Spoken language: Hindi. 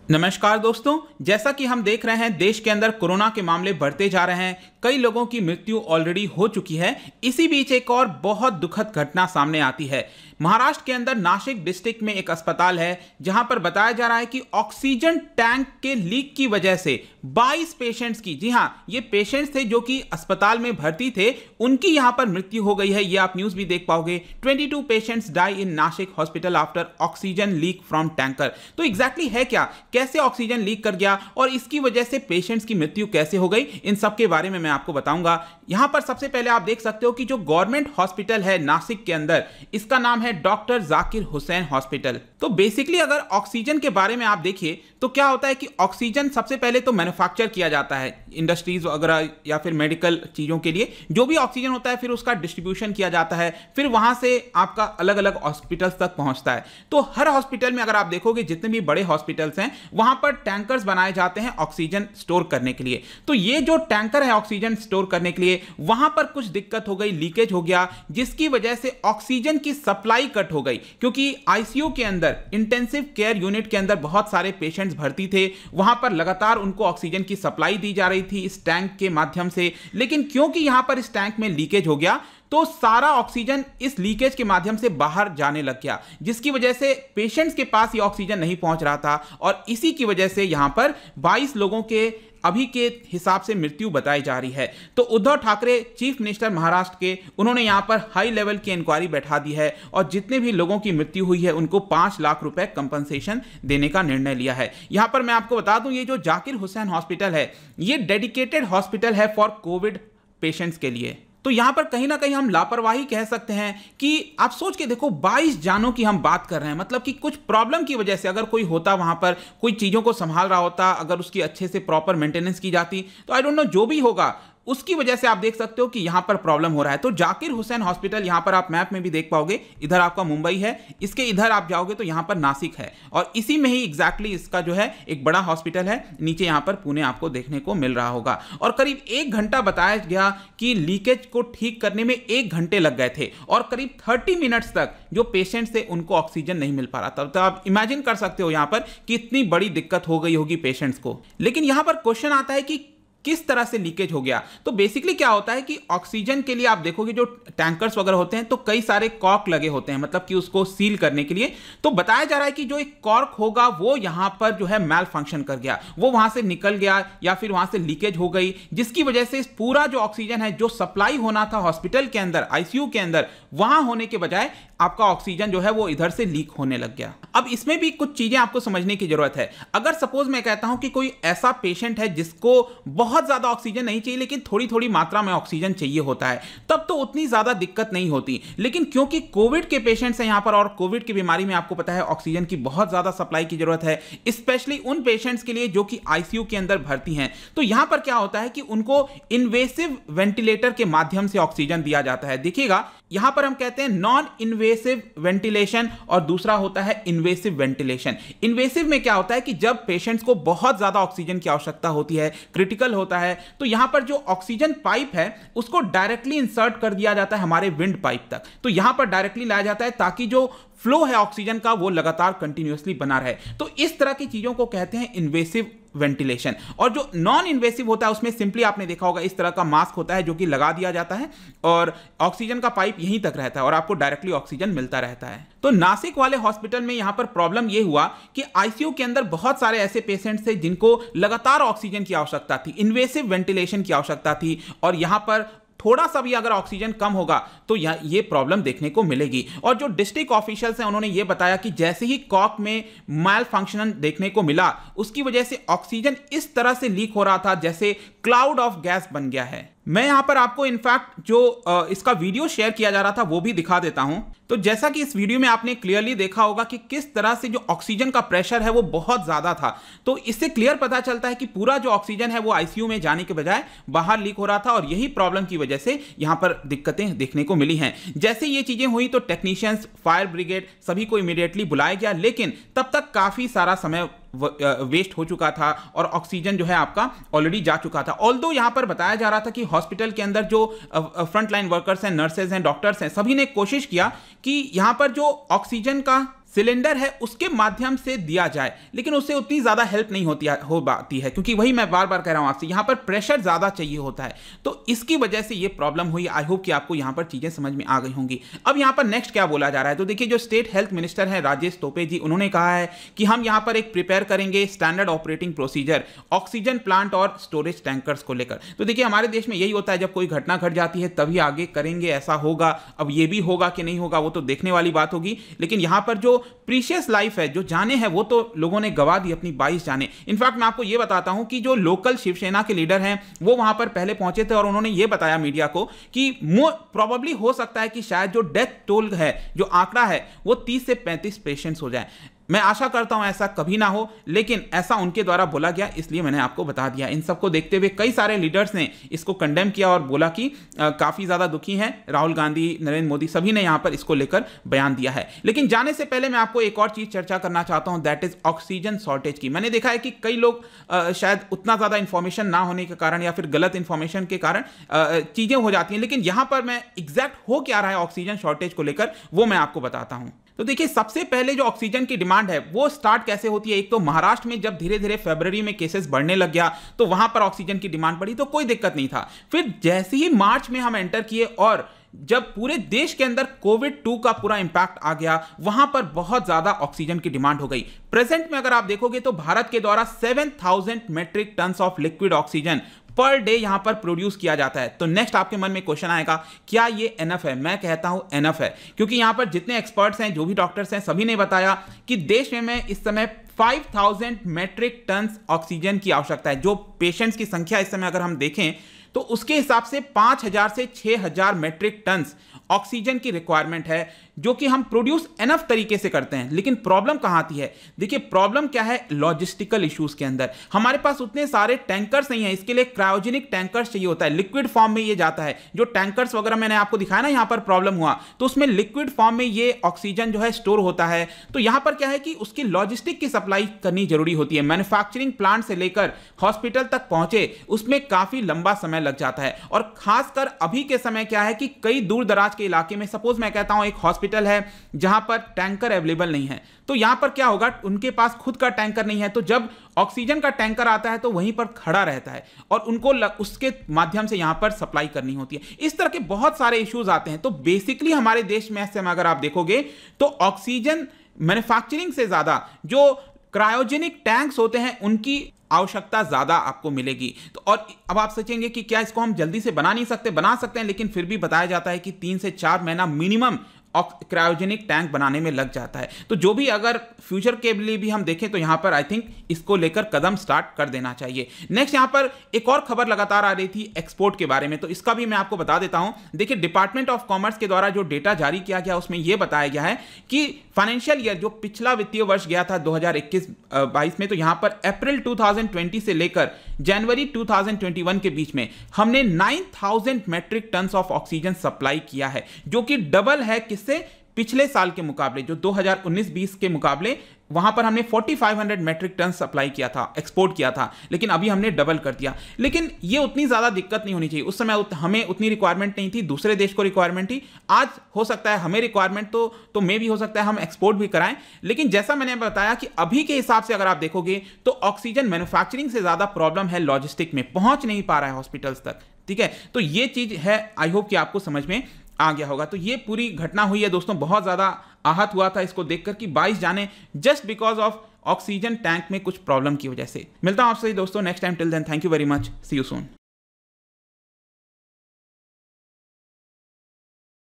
नमस्कार दोस्तों, जैसा कि हम देख रहे हैं देश के अंदर कोरोना के मामले बढ़ते जा रहे हैं। कई लोगों की मृत्यु ऑलरेडी हो चुकी है। इसी बीच एक और बहुत दुखद घटना सामने आती है। महाराष्ट्र के अंदर नासिक डिस्ट्रिक्ट में एक अस्पताल है जहां पर बताया जा रहा है कि ऑक्सीजन टैंक के लीक की वजह से 22 पेशेंट्स की, जी हां, ये पेशेंट्स थे जो कि अस्पताल में भर्ती थे, उनकी यहां पर मृत्यु हो गई है। ये आप न्यूज भी देख पाओगे। 22 patients die in Nashik hospital after oxygen leak from tanker. तो एग्जैक्टली है क्या, कैसे ऑक्सीजन लीक कर गया और इसकी वजह से पेशेंट्स की मृत्यु कैसे हो गई, इन सब के बारे में मैं आपको बताऊंगा। यहां पर सबसे पहले आप देख सकते हो कि जो गवर्नमेंट हॉस्पिटल है नासिक के अंदर, इसका नाम है डॉक्टर जाकिर हुसैन हॉस्पिटल। तो बेसिकली अगर ऑक्सीजन के बारे में आप देखिए तो क्या होता है कि ऑक्सीजन सबसे पहले तो मैन्युफैक्चर किया जाता है इंडस्ट्रीज वगैरह या फिर मेडिकल चीजों के लिए। जो भी ऑक्सीजन होता है फिर उसका डिस्ट्रीब्यूशन किया जाता है, फिर वहां से आपका अलग अलग हॉस्पिटल्स तक पहुंचता है। तो हर हॉस्पिटल में अगर आप देखोगे, जितने भी बड़े हॉस्पिटल्स हैं वहां पर टैंकर्स बनाए जाते हैं ऑक्सीजन स्टोर करने के लिए। तो ये जो टैंकर है ऑक्सीजन स्टोर करने के लिए, वहां पर कुछ दिक्कत हो गई, लीकेज हो गया, जिसकी वजह से ऑक्सीजन की सप्लाई कट हो गई। क्योंकि आईसीयू के अंदर, इंटेंसिव केयर यूनिट के अंदर बहुत सारे पेशेंट्स भर्ती थे, वहां पर लगातार उनको ऑक्सीजन की सप्लाई दी जा रही थी इस टैंक के माध्यम से। लेकिन क्योंकि यहां पर इस टैंक में लीकेज हो गया तो सारा ऑक्सीजन इस लीकेज के माध्यम से बाहर जाने लग गया, जिसकी वजह से पेशेंट्स के पास ये ऑक्सीजन नहीं पहुंच रहा था और इसी की वजह से यहां पर 22 लोगों के अभी के हिसाब से मृत्यु बताई जा रही है। तो उद्धव ठाकरे चीफ मिनिस्टर महाराष्ट्र के, उन्होंने यहां पर हाई लेवल की इंक्वायरी बैठा दी है और जितने भी लोगों की मृत्यु हुई है उनको 5 लाख रुपए कंपनसेशन देने का निर्णय लिया है। यहां पर मैं आपको बता दूं, ये जो जाकिर हुसैन हॉस्पिटल है ये डेडिकेटेड हॉस्पिटल है फॉर कोविड पेशेंट्स के लिए। तो यहां पर कहीं ना कहीं हम लापरवाही कह सकते हैं कि आप सोच के देखो, 22 जानों की हम बात कर रहे हैं। मतलब कि कुछ प्रॉब्लम की वजह से अगर कोई होता, वहां पर कोई चीजों को संभाल रहा होता, अगर उसकी अच्छे से प्रॉपर मेंटेनेंस की जाती, तो आई डोंट नो, जो भी होगा उसकी वजह से आप देख सकते हो कि यहां पर प्रॉब्लम हो रहा है। तो जाकिर हुसैन हॉस्पिटल, यहां पर आप मैप में भी देख पाओगे, इधर आपका मुंबई है, इसके इधर आप जाओगे तो यहां पर नासिक है और इसी में ही एग्जैक्टली इसका जो है एक बड़ा हॉस्पिटल है। नीचे यहां पर पुणे आपको देखने को मिल रहा होगा। और करीब 1 घंटा बताया गया कि लीकेज को ठीक करने में 1 घंटे लग गए थे और करीब 30 मिनट्स तक जो पेशेंट्स थे उनको ऑक्सीजन नहीं मिल पा रहा था। तो आप इमेजिन कर सकते हो यहां पर कि इतनी बड़ी दिक्कत हो गई होगी पेशेंट्स को। लेकिन यहां पर क्वेश्चन आता है कि किस तरह से लीकेज हो गया। तो बेसिकली क्या होता है कि ऑक्सीजन के लिए आप देखोगे जो टैंकर्स वगैरह होते हैं तो कई सारे कॉर्क लगे होते हैं, मतलब कि उसको सील करने के लिए। तो बताया जा रहा है कि जो एक कॉर्क होगा वो यहां पर जो है मैल फंक्शन कर गया, वो वहां से निकल गया या फिर वहां से लीकेज हो गई, जिसकी वजह से पूरा जो ऑक्सीजन है जो सप्लाई होना था हॉस्पिटल के अंदर, आईसीयू के अंदर, वहां होने के बजाय आपका ऑक्सीजन जो है वो इधर से लीक होने लग गया। अब इसमें भी कुछ चीजें आपको समझने की जरूरत है। अगर सपोज मैं कहता हूं कि कोई ऐसा पेशेंट है जिसको बहुत ज्यादा ऑक्सीजन नहीं चाहिए लेकिन थोड़ी थोड़ी मात्रा में ऑक्सीजन चाहिए होता है, तब तो उतनी ज्यादा दिक्कत नहीं होती। लेकिन क्योंकि कोविड के पेशेंट्स हैं यहां पर और कोविड की बीमारी में आपको पता है ऑक्सीजन की बहुत ज्यादा सप्लाई की जरूरत है, स्पेशली उन पेशेंट्स के लिए जो कि आईसीयू के अंदर भर्ती हैं। तो यहां पर क्या होता है कि उनको इन्वेसिव वेंटिलेटर के माध्यम से ऑक्सीजन दिया जाता है। देखिएगा, यहां पर हम कहते हैं नॉन इन्वेसिव वेंटिलेशन और दूसरा होता है इन्वेसिव वेंटिलेशन। इन्वेसिव में क्या होता है कि जब पेशेंट्स को बहुत ज्यादा ऑक्सीजन की आवश्यकता होती है, क्रिटिकल होता है, तो यहां पर जो ऑक्सीजन पाइप है उसको डायरेक्टली इंसर्ट कर दिया जाता है हमारे विंड पाइप तक। तो यहां पर डायरेक्टली लाया जाता है ताकि जो फ्लो है ऑक्सीजन का वो लगातार कंटिन्यूअसली बना रहे। तो इस तरह की चीजों को कहते हैं इन्वेसिव वेंटिलेशन। और जो नॉन इन्वेसिव होता है उसमें सिंपली आपने देखा होगा इस तरह का मास्क होता है जो कि लगा दिया जाता है और ऑक्सीजन का पाइप यहीं तक रहता है और आपको डायरेक्टली ऑक्सीजन मिलता रहता है। तो नासिक वाले हॉस्पिटल में यहां पर प्रॉब्लम यह हुआ कि आईसीयू के अंदर बहुत सारे ऐसे पेशेंट्स थे जिनको लगातार ऑक्सीजन की आवश्यकता थी, इन्वेसिव वेंटिलेशन की आवश्यकता थी और यहां पर थोड़ा सा भी अगर ऑक्सीजन कम होगा तो ये प्रॉब्लम देखने को मिलेगी। और जो डिस्ट्रिक्ट ऑफिशियल्स हैं उन्होंने ये बताया कि जैसे ही कॉक में मैल फंक्शन देखने को मिला उसकी वजह से ऑक्सीजन इस तरह से लीक हो रहा था जैसे क्लाउड ऑफ गैस बन गया है। मैं यहां पर आपको इनफैक्ट जो इसका वीडियो शेयर किया जा रहा था वो भी दिखा देता हूं। तो जैसा कि इस वीडियो में आपने क्लियरली देखा होगा कि किस तरह से जो ऑक्सीजन का प्रेशर है वो बहुत ज्यादा था। तो इससे क्लियर पता चलता है कि पूरा जो ऑक्सीजन है वो आईसीयू में जाने के बजाय बाहर लीक हो रहा था और यही प्रॉब्लम की वजह से यहां पर दिक्कतें देखने को मिली हैं। जैसे ये चीजें हुई तो टेक्नीशियंस, फायर ब्रिगेड सभी को इमीडिएटली बुलाया गया, लेकिन तब तक काफी सारा समय वेस्ट हो चुका था और ऑक्सीजन जो है आपका ऑलरेडी जा चुका था। ऑल्दो यहां पर बताया जा रहा था कि हॉस्पिटल के अंदर जो फ्रंट लाइन वर्कर्स हैं, नर्सेज हैं, डॉक्टर्स हैं, सभी ने कोशिश किया कि यहां पर जो ऑक्सीजन का सिलेंडर है उसके माध्यम से दिया जाए, लेकिन उससे उतनी ज़्यादा हेल्प नहीं हो पाती है, क्योंकि वही मैं बार बार कह रहा हूँ आपसे, यहाँ पर प्रेशर ज़्यादा चाहिए होता है, तो इसकी वजह से ये प्रॉब्लम हुई। आई होप कि आपको यहाँ पर चीज़ें समझ में आ गई होंगी। अब यहाँ पर नेक्स्ट क्या बोला जा रहा है, तो देखिए जो स्टेट हेल्थ मिनिस्टर है राजेश टोपे जी, उन्होंने कहा है कि हम यहाँ पर एक प्रिपेयर करेंगे standard operating procedure oxygen plant और स्टोरेज टैंकर्स को लेकर। तो देखिए हमारे देश में यही होता है, जब कोई घटना घट जाती है तभी आगे करेंगे, ऐसा होगा। अब ये भी होगा कि नहीं होगा वो तो देखने वाली बात होगी, लेकिन यहाँ पर जो प्रीशियस लाइफ है, जो जाने हैं, वो तो लोगों ने गवा दी, अपनी 22 जाने। इनफैक्ट मैं आपको ये बताता हूं कि जो लोकल शिवसेना के लीडर हैं वो वहां पर पहले पहुंचे थे और उन्होंने ये बताया मीडिया को कि प्रोबेबली हो सकता है कि शायद जो डेथ टोल है, जो आंकड़ा है, वो 30 से 35 पेशेंट्स हो जाए। मैं आशा करता हूं ऐसा कभी ना हो, लेकिन ऐसा उनके द्वारा बोला गया, इसलिए मैंने आपको बता दिया। इन सबको देखते हुए कई सारे लीडर्स ने इसको कंडेम किया और बोला कि काफी ज्यादा दुखी हैं। राहुल गांधी, नरेंद्र मोदी, सभी ने यहां पर इसको लेकर बयान दिया है। लेकिन जाने से पहले मैं आपको एक और चीज चर्चा करना चाहता हूं, दैट इज ऑक्सीजन शॉर्टेज की। मैंने देखा है कि कई लोग शायद उतना ज्यादा इंफॉर्मेशन ना होने के कारण या फिर गलत इंफॉर्मेशन के कारण चीजें हो जाती हैं, लेकिन यहां पर मैं एग्जैक्ट हो क्या रहा है ऑक्सीजन शॉर्टेज को लेकर वो मैं आपको बताता हूं। तो देखिए सबसे पहले जो ऑक्सीजन की डिमांड है वो स्टार्ट कैसे होती है। एक तो महाराष्ट्र में जब धीरे धीरे फरवरी में केसेस बढ़ने लग गया तो वहां पर ऑक्सीजन की डिमांड बढ़ी, तो कोई दिक्कत नहीं था। फिर जैसे ही मार्च में हम एंटर किए और जब पूरे देश के अंदर कोविड-2 का पूरा इंपैक्ट आ गया, वहां पर बहुत ज्यादा ऑक्सीजन की डिमांड हो गई। प्रेजेंट में अगर आप देखोगे तो भारत के द्वारा 7000 metric tons of liquid oxygen per day यहां पर प्रोड्यूस किया जाता है। तो नेक्स्ट आपके मन में क्वेश्चन आएगा, क्या ये एनफ है? मैं कहता हूं एनफ है, क्योंकि यहां पर जितने एक्सपर्ट्स हैं, जो भी डॉक्टर्स हैं, सभी ने बताया कि देश में इस समय 5000 मेट्रिक टन्स ऑक्सीजन की आवश्यकता है। जो पेशेंट्स की संख्या इस समय अगर हम देखें तो उसके हिसाब से 5000 से 6000 मेट्रिक टन्स ऑक्सीजन की रिक्वायरमेंट है, जो कि हम प्रोड्यूस एनफ तरीके से करते हैं। लेकिन प्रॉब्लम कहां आती है? देखिए प्रॉब्लम क्या है, लॉजिस्टिकल इश्यूज के अंदर। हमारे पास उतने सारे टैंकर्स नहीं है, इसके लिए क्रायोजेनिक टैंकर्स चाहिए होता है, लिक्विड फॉर्म में ये जाता है। जो टैंकर्स वगैरह मैंने आपको दिखाया ना, यहां पर प्रॉब्लम हुआ तो उसमें लिक्विड फॉर्म में ये ऑक्सीजन जो है स्टोर होता है। तो यहां पर क्या है कि उसकी लॉजिस्टिक की सप्लाई करनी जरूरी होती है। मैन्युफैक्चरिंग प्लांट से लेकर हॉस्पिटल तक पहुंचे उसमें काफी लंबा समय लग जाता है। और खासकर अभी के समय क्या है कि कई दूर दराज के इलाके में, सपोज मैं कहता हूं एक हॉस्पिटल है जहां पर टैंकर अवेलेबल नहीं है, तो यहां पर क्या होगा, उनके पास खुद का टैंकर नहीं है, तो जब ऑक्सीजन का टैंकर आता है तो वहीं पर खड़ा रहता है और उनको उसके माध्यम से यहां पर सप्लाई करनी होती है। इस तरह के बहुत सारे इश्यूज आते हैं। तो बेसिकली हमारे देश में ऐसे में अगर आप देखोगे तो ऑक्सीजन मैन्युफैक्चरिंग से ज्यादा जो क्रायोजेनिक टैंक्स होते हैं उनकी आवश्यकता ज्यादा आपको मिलेगी। तो और अब आप सोचेंगे कि क्या इसको हम जल्दी से बना नहीं सकते? बना सकते हैं, लेकिन फिर भी बताया जाता है कि 3 से 4 महीना मिनिमम क्रायोजेनिक टैंक बनाने में लग जाता है। तो जो भी अगर फ्यूचर के लिए भी हम देखें तो यहां पर आई थिंक इसको लेकर कदम स्टार्ट कर देना चाहिए। नेक्स्ट यहां पर एक और खबर लगातार आ रही थी एक्सपोर्ट के बारे में, तो इसका भी मैं आपको बता देता हूं। देखिए डिपार्टमेंट ऑफ कॉमर्स के द्वारा जो डेटा जारी किया गया उसमें यह बताया गया है कि फाइनेंशियल ईयर जो पिछला वित्तीय वर्ष गया था 2021-22 में, तो यहां पर अप्रैल 2020 से लेकर जनवरी 2021 के बीच में हमने 9000 metric tons of oxygen supply किया है, जो कि डबल है किससे? पिछले साल के मुकाबले, जो 2019-20 के मुकाबले वहां पर हमने 4500 मेट्रिक टन सप्लाई किया था, एक्सपोर्ट किया था, लेकिन अभी हमने डबल कर दिया। लेकिन ये उतनी ज्यादा दिक्कत नहीं होनी चाहिए। उस समय हमें उतनी रिक्वायरमेंट नहीं थी, दूसरे देश को रिक्वायरमेंट थी। आज हो सकता है हमें रिक्वायरमेंट तो मे भी हो सकता है हम एक्सपोर्ट भी कराएं, लेकिन जैसा मैंने बताया कि अभी के हिसाब से अगर आप देखोगे तो ऑक्सीजन मैन्युफैक्चरिंग से ज्यादा प्रॉब्लम है लॉजिस्टिक में, पहुंच नहीं पा रहा है हॉस्पिटल्स तक। ठीक है, तो ये चीज है, आई होप कि आपको समझ में आ गया होगा। तो ये पूरी घटना हुई है दोस्तों, बहुत ज्यादा आहत हुआ था इसको देखकर कि 22 जाने just because of oxygen tank में कुछ प्रॉब्लम की वजह से। मिलता हूं आपसे दोस्तों next time, till then thank you very much, see you soon.